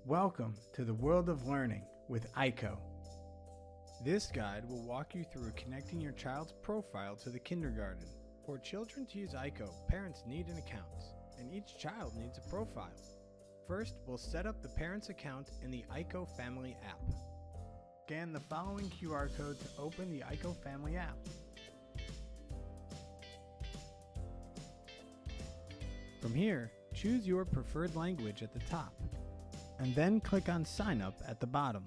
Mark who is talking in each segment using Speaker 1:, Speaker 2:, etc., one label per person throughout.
Speaker 1: Welcome to the world of learning with Aico. This guide will walk you through connecting your child's profile to the kindergarten. For children to use Aico, parents need an account, and each child needs a profile. First, we'll set up the parent's account in the Aico Family App. Scan the following QR code to open the Aico Family App. From here, choose your preferred language at the top, and then click on Sign Up at the bottom.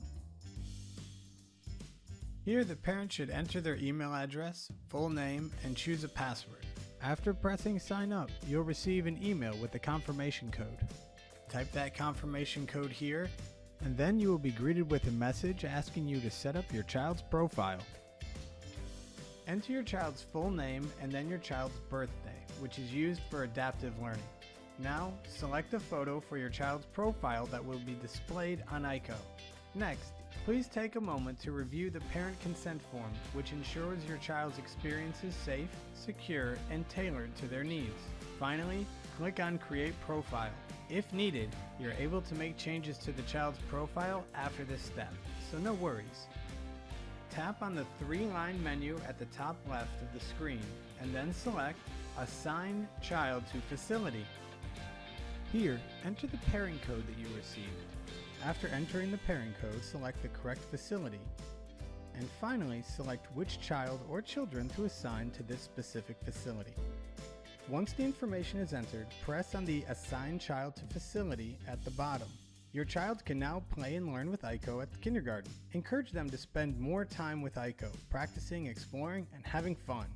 Speaker 1: Here, the parent should enter their email address, full name, and choose a password. After pressing Sign Up, you'll receive an email with a confirmation code. Type that confirmation code here, and then you will be greeted with a message asking you to set up your child's profile. Enter your child's full name and then your child's birthday, which is used for adaptive learning. Now, select a photo for your child's profile that will be displayed on Aico. Next, please take a moment to review the parent consent form, which ensures your child's experience is safe, secure, and tailored to their needs. Finally, click on Create Profile. If needed, you're able to make changes to the child's profile after this step, so no worries. Tap on the three-line menu at the top left of the screen, and then select Assign Child to Facility. Here, enter the pairing code that you received. After entering the pairing code, select the correct facility. And finally, select which child or children to assign to this specific facility. Once the information is entered, press on the Assign Child to Facility at the bottom. Your child can now play and learn with Aico at the kindergarten. Encourage them to spend more time with Aico, practicing, exploring, and having fun.